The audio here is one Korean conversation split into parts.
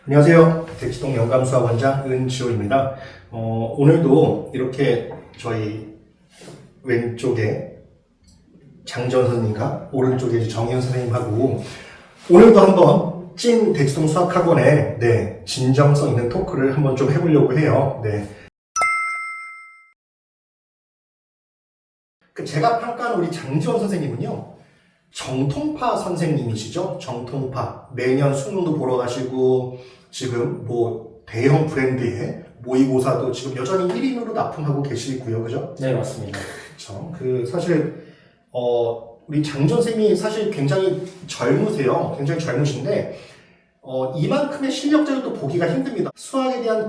안녕하세요. 대치동 영감수학 원장 은지호입니다. 오늘도 이렇게 저희 왼쪽에 장지원 선생님과 오른쪽에 정희연 선생님하고 오늘도 한번 찐 대치동 수학학원의 진정성 있는 토크를 한번 좀 해보려고 해요. 제가 평가한 우리 장지원 선생님은요, 정통파 선생님이시죠. 정통파. 매년 수능도 보러 가시고 지금 대형 브랜드의 모의고사도 지금 여전히 1인으로 납품하고 계시고요. 그죠? 네, 맞습니다. 그렇죠. 사실 우리 장지원 선생님이 사실 굉장히 젊으세요. 굉장히 젊으신데 이만큼의 실력자도 보기가 힘듭니다. 수학에 대한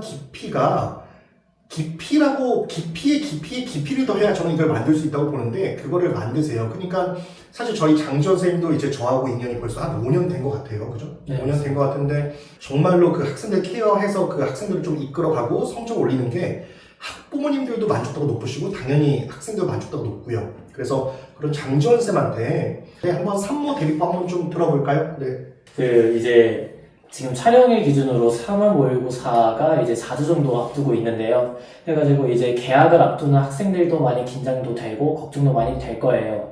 깊이의 깊이를 더해야 저는 이걸 만들 수 있다고 보는데 그거를 만드세요. 그러니까 사실 저희 장지원 선생님도 이제 저하고 인연이 벌써 한 5년 된 것 같아요. 그죠? 네, 5년 된 것 같은데 정말로 그 학생들 케어해서 그 학생들을 좀 이끌어가고 성적 올리는 게 학부모님들도 만족도가 높으시고 당연히 학생들 만족도가 높고요. 그래서 그런 장지원 쌤한테 한번 산모 대립법 한번 좀 들어볼까요? 네. 이제 지금 촬영일 기준으로 3월 모의고사가 이제 4주 정도 앞두고 있는데요. 해가지고 이제 개학을 앞두는 학생들도 많이 긴장도 되고 걱정도 많이 될 거예요.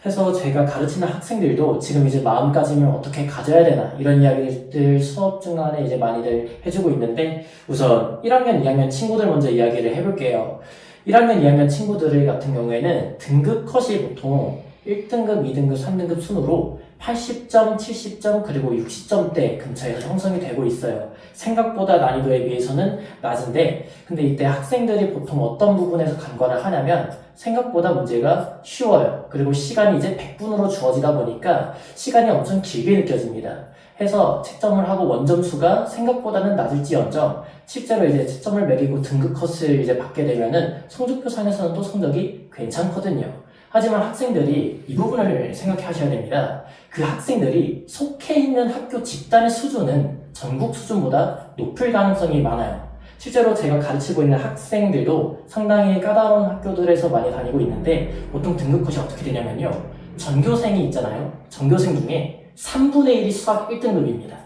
그래서 제가 가르치는 학생들도 지금 이제 마음가짐을 어떻게 가져야 되나 이런 이야기들 수업 중간에 이제 많이들 해주고 있는데 우선 1학년, 2학년 친구들 먼저 이야기를 해볼게요. 1학년, 2학년 친구들 같은 경우에는 등급 컷이 보통 1등급, 2등급, 3등급 순으로 80점, 70점, 그리고 60점대 근처에서 형성이 되고 있어요. 생각보다 난이도에 비해서는 낮은데, 근데 이때 학생들이 보통 어떤 부분에서 간과를 하냐면, 생각보다 문제가 쉬워요. 그리고 시간이 이제 100분으로 주어지다 보니까 시간이 엄청 길게 느껴집니다. 해서 채점을 하고 원점수가 생각보다는 낮을지언정, 실제로 이제 채점을 매기고 등급 컷을 이제 받게 되면은 성적표상에서는 또 성적이 괜찮거든요. 하지만 학생들이 이 부분을 생각해 하셔야 됩니다. 그 학생들이 속해 있는 학교 집단의 수준은 전국 수준보다 높을 가능성이 많아요. 실제로 제가 가르치고 있는 학생들도 상당히 까다로운 학교들에서 많이 다니고 있는데 보통 등급컷이 어떻게 되냐면요. 전교생이 있잖아요. 전교생 중에 3분의 1이 수학 1등급입니다.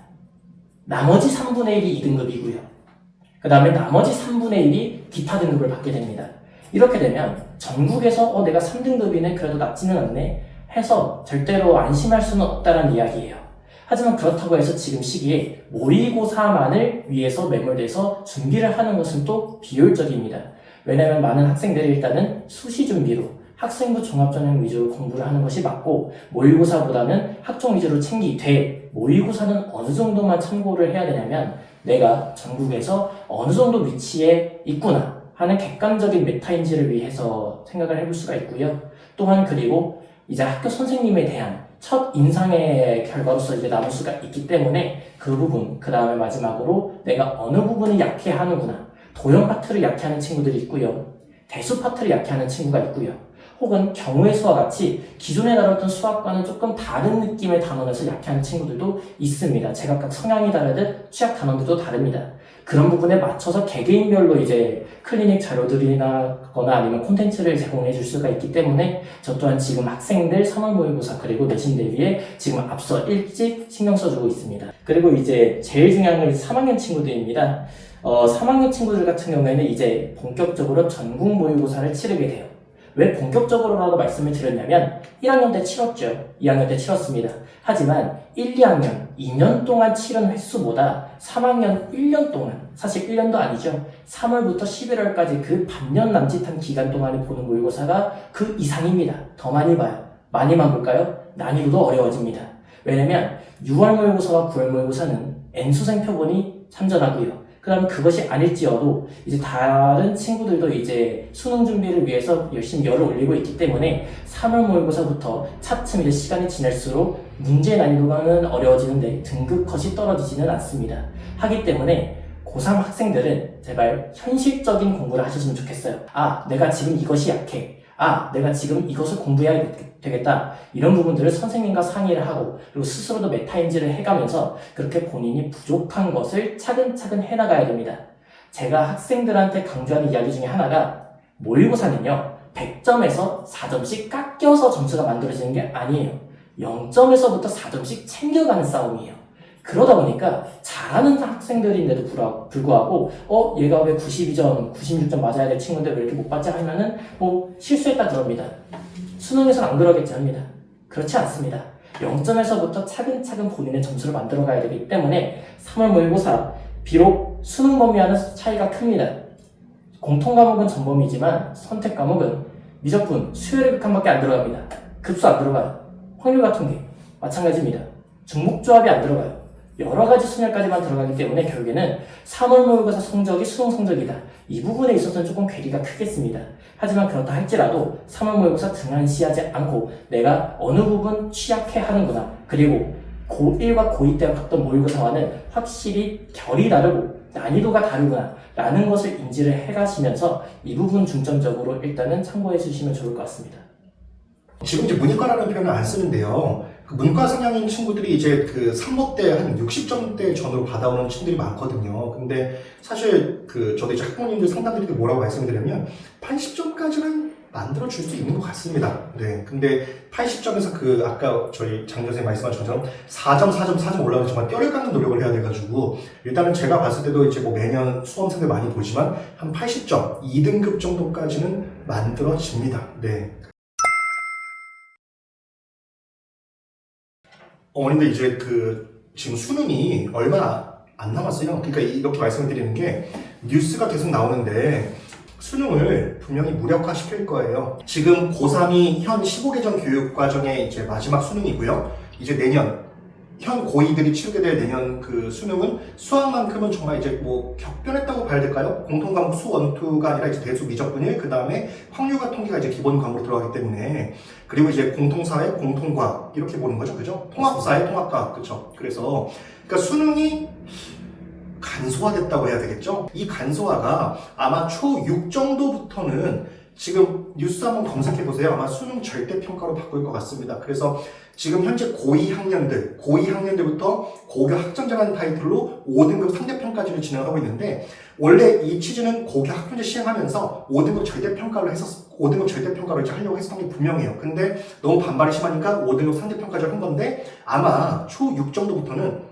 나머지 3분의 1이 2등급이고요. 그 다음에 나머지 3분의 1이 기타 등급을 받게 됩니다. 이렇게 되면 전국에서 내가 3등급이네 그래도 낮지는 않네 해서 절대로 안심할 수는 없다는 이야기예요. 하지만 그렇다고 해서 지금 시기에 모의고사만을 위해서 매몰돼서 준비를 하는 것은 또 비효율적입니다. 왜냐하면 많은 학생들이 일단은 수시 준비로 학생부 종합전형 위주로 공부를 하는 것이 맞고 모의고사보다는 학종 위주로 챙기되 모의고사는 어느 정도만 참고를 해야 되냐면 내가 전국에서 어느 정도 위치에 있구나 하는 객관적인 메타인지를 위해서 생각을 해볼 수가 있고요. 또한 그리고 이제 학교 선생님에 대한 첫 인상의 결과로서 이제 남을 수가 있기 때문에 그 부분, 그 다음에 마지막으로 내가 어느 부분을 약해 하는구나. 도형 파트를 약해 하는 친구들이 있고요. 대수 파트를 약해 하는 친구가 있고요. 혹은 경우의 수와 같이 기존에 다뤘던 수학과는 조금 다른 느낌의 단원에서 약해하는 친구들도 있습니다. 제각각 성향이 다르듯 취약 단원들도 다릅니다. 그런 부분에 맞춰서 개개인별로 이제 클리닉 자료들이나 거나 아니면 콘텐츠를 제공해 줄 수가 있기 때문에 저 또한 지금 학생들 3월 모의고사 그리고 내신 대비에 지금 앞서 일찍 신경 써주고 있습니다. 그리고 이제 제일 중요한 건 3학년 친구들입니다. 3학년 친구들 같은 경우에는 이제 본격적으로 전국 모의고사를 치르게 돼요. 왜 본격적으로라고 말씀을 드렸냐면 1학년 때 치렀죠. 2학년 때 치렀습니다. 하지만 1, 2학년, 2년 동안 치른 횟수보다 3학년 1년 동안, 사실 1년도 아니죠. 3월부터 11월까지 그 반년 남짓한 기간 동안에 보는 모의고사가 그 이상입니다. 더 많이 봐요. 많이만 볼까요? 난이도도 어려워집니다. 왜냐면 6월 모의고사와 9월 모의고사는 N수생 표본이 참전하고요. 그 다음에 그것이 아닐지어도 이제 다른 친구들도 이제 수능 준비를 위해서 열심히 열을 올리고 있기 때문에 3월 모의고사부터 차츰 이제 시간이 지날수록 문제 난이도는 어려워지는데 등급 컷이 떨어지지는 않습니다. 하기 때문에 고3 학생들은 제발 현실적인 공부를 하셨으면 좋겠어요. 내가 지금 이것이 약해. 내가 지금 이것을 공부해야 되겠다. 이런 부분들을 선생님과 상의를 하고 그리고 스스로도 메타인지를 해가면서 그렇게 본인이 부족한 것을 차근차근 해나가야 됩니다. 제가 학생들한테 강조하는 이야기 중에 하나가 모의고사는요. 100점에서 4점씩 깎여서 점수가 만들어지는 게 아니에요. 0점에서부터 4점씩 챙겨가는 싸움이에요. 그러다 보니까 잘 잘하는 학생들인데도 불구하고 얘가 왜 92점, 96점 맞아야 될 친구인데 왜 이렇게 못 받지 하면은 실수했다 그럽니다. 수능에서는 안 그러겠지 합니다. 그렇지 않습니다. 0점에서부터 차근차근 본인의 점수를 만들어 가야 되기 때문에 3월 모의고사 비록 수능 범위와는 차이가 큽니다. 공통 과목은 전범위지만 선택 과목은 미적분, 수열의 극한밖에 안 들어갑니다. 급수 안 들어가요. 확률과 통계 마찬가지입니다. 중복조합이 안 들어가요. 여러 가지 순열까지만 들어가기 때문에 결국에는 3월 모의고사 성적이 수능 성적이다. 이 부분에 있어서는 조금 괴리가 크겠습니다. 하지만 그렇다 할지라도 3월 모의고사 등한시하지 않고 내가 어느 부분 취약해 하는구나. 그리고 고1과 고2 때 봤던 모의고사와는 확실히 결이 다르고 난이도가 다르구나 라는 것을 인지를 해가시면서 이 부분 중점적으로 일단은 참고해 주시면 좋을 것 같습니다. 지금 이제 문이과라는 표현을 안 쓰는데요. 그 문과 성향인 친구들이 이제 그 3모 때 한 60점대 전후로 받아오는 친구들이 많거든요. 근데 사실 저도 이제 학부모님들 상담드릴 때 뭐라고 말씀드리면 80점까지는 만들어 줄 수 있는 것 같습니다. 네. 근데 80점에서 아까 저희 장 선생님 말씀하신 것처럼 4점, 4점, 4점 올라가서 정말 뼈를 깎는 노력을 해야 돼가지고 일단은 제가 봤을 때도 이제 매년 수험생들 많이 보지만 한 80점, 2등급 정도까지는 만들어집니다. 네. 어머님들 이제 지금 수능이 얼마 안 남았어요. 그러니까 이렇게 말씀을 드리는 게 뉴스가 계속 나오는데 수능을 분명히 무력화시킬 거예요. 지금 고3이 현 15개정 교육과정의 이제 마지막 수능이고요. 이제 내년 현 고2들이 치르게 될 내년 수능은 수학만큼은 정말 이제 격변했다고 봐야 될까요? 공통과목 수 원투가 아니라 이제 대수 미적분일, 그 다음에 확률과 통계가 이제 기본 과목으로 들어가기 때문에, 그리고 이제 공통사회, 공통과학 이렇게 보는 거죠, 그죠? 통합사회, 통합과학, 그죠? 그래서 그러니까 수능이 간소화됐다고 해야 되겠죠? 이 간소화가 아마 초6 정도부터는 지금 뉴스 한번 검색해 보세요. 아마 수능 절대평가로 바꿀 것 같습니다. 그래서 지금 현재 고2 학년들부터 고교 학점제라는 타이틀로 5등급 상대평가제를 진행하고 있는데, 원래 이 취지는 고교 학점제 시행하면서 5등급 절대평가로 이제 하려고 했었던 게 분명해요. 근데 너무 반발이 심하니까 5등급 상대평가제를 한 건데, 아마 초6 정도부터는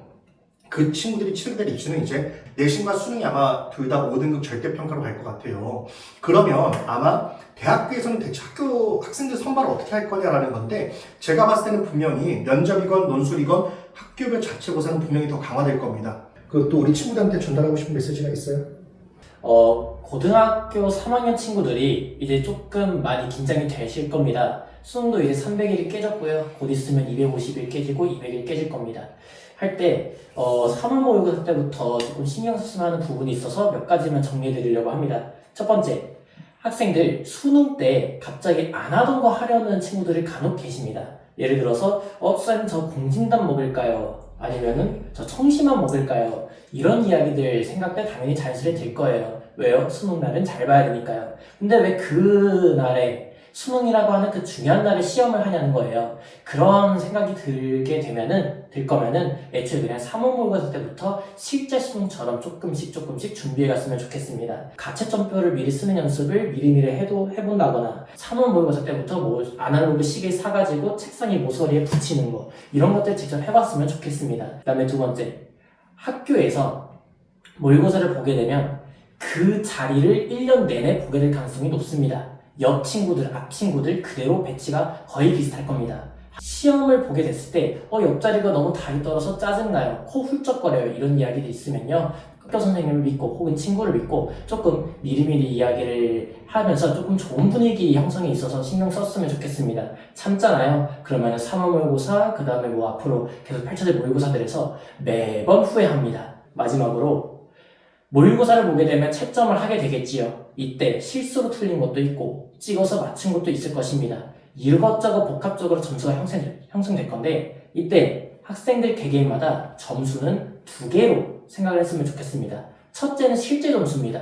그 친구들이 치르게 될 입시는 이제 내신과 수능이 아마 둘 다 5등급 절대평가로 갈 것 같아요. 그러면 아마 대학교에서는 대체 학교 학생들 선발을 어떻게 할 거냐라는 건데, 제가 봤을 때는 분명히 면접이건 논술이건 학교별 자체고사는 분명히 더 강화될 겁니다. 또 우리 친구들한테 전달하고 싶은 메시지가 있어요? 고등학교 3학년 친구들이 이제 조금 많이 긴장이 되실 겁니다. 수능도 이제 300일이 깨졌고요. 곧 있으면 250일 깨지고 200일 깨질 겁니다. 할 때 3월 모의고사 때부터 조금 신경 쓰셔야 하는 부분이 있어서 몇 가지만 정리해 드리려고 합니다. 첫 번째, 학생들 수능 때 갑자기 안 하던 거 하려는 친구들이 간혹 계십니다. 예를 들어서 선생님 저 공진단 먹을까요? 아니면은 저 청심환 먹을까요? 이런 이야기들 생각때 당연히 자연스레 들 거예요. 왜요? 수능 날은 잘 봐야 되니까요. 근데 왜 그날에 수능이라고 하는 그 중요한 날에 시험을 하냐는 거예요. 그런 생각이 들 거면은 애초에 그냥 3월 모의고사 때부터 실제 수능처럼 조금씩 준비해 갔으면 좋겠습니다. 가채점표를 미리 쓰는 연습을 미리미리 해본다거나 3월 모의고사 때부터 아날로그 시계 사가지고 책상에 모서리에 붙이는 거, 이런 것들 직접 해봤으면 좋겠습니다. 그 다음에 두 번째, 학교에서 모의고사를 보게 되면 그 자리를 1년 내내 보게 될 가능성이 높습니다. 옆 친구들, 앞 친구들 그대로 배치가 거의 비슷할 겁니다. 시험을 보게 됐을 때 옆자리가 너무 다리 떨어서 짜증나요, 코 훌쩍거려요, 이런 이야기들이 있으면요, 학교 선생님을 믿고 혹은 친구를 믿고 조금 미리미리 이야기를 하면서 조금 좋은 분위기 형성에 있어서 신경 썼으면 좋겠습니다. 참잖아요. 그러면 3월 모의고사, 그 다음에 앞으로 계속 펼쳐질 모의고사들에서 매번 후회합니다. 마지막으로, 모의고사를 보게 되면 채점을 하게 되겠지요. 이때 실수로 틀린 것도 있고 찍어서 맞춘 것도 있을 것입니다. 이것저것 복합적으로 점수가 형성될 건데, 이때 학생들 개개인마다 점수는 2개로 생각을 했으면 좋겠습니다. 첫째는 실제 점수입니다.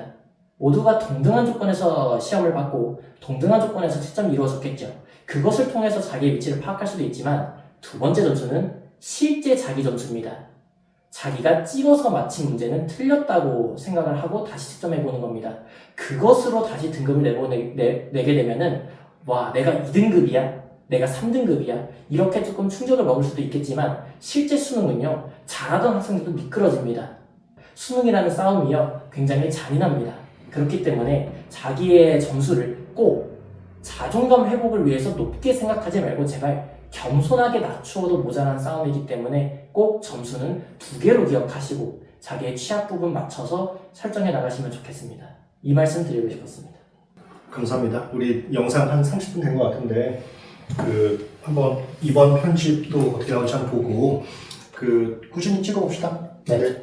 모두가 동등한 조건에서 시험을 받고 동등한 조건에서 채점이 이루어졌겠죠. 그것을 통해서 자기의 위치를 파악할 수도 있지만, 두 번째 점수는 실제 자기 점수입니다. 자기가 찍어서 맞힌 문제는 틀렸다고 생각을 하고 다시 채점해보는 겁니다. 그것으로 다시 등급을 내게 되면은, 와, 내가 2등급이야? 내가 3등급이야? 이렇게 조금 충격을 먹을 수도 있겠지만, 실제 수능은요, 잘하던 학생들도 미끄러집니다. 수능이라는 싸움이요, 굉장히 잔인합니다. 그렇기 때문에 자기의 점수를 꼭 자존감 회복을 위해서 높게 생각하지 말고 제발 겸손하게 낮추어도 모자란 싸움이기 때문에 꼭 점수는 2개로 기억하시고 자기의 취약 부분 맞춰서 설정해 나가시면 좋겠습니다. 이 말씀 드리고 싶었습니다. 감사합니다. 우리 영상 한 30분 된 것 같은데 한번 이번 편집도 어떻게 나올지 한번 보고 꾸준히 찍어봅시다. 네.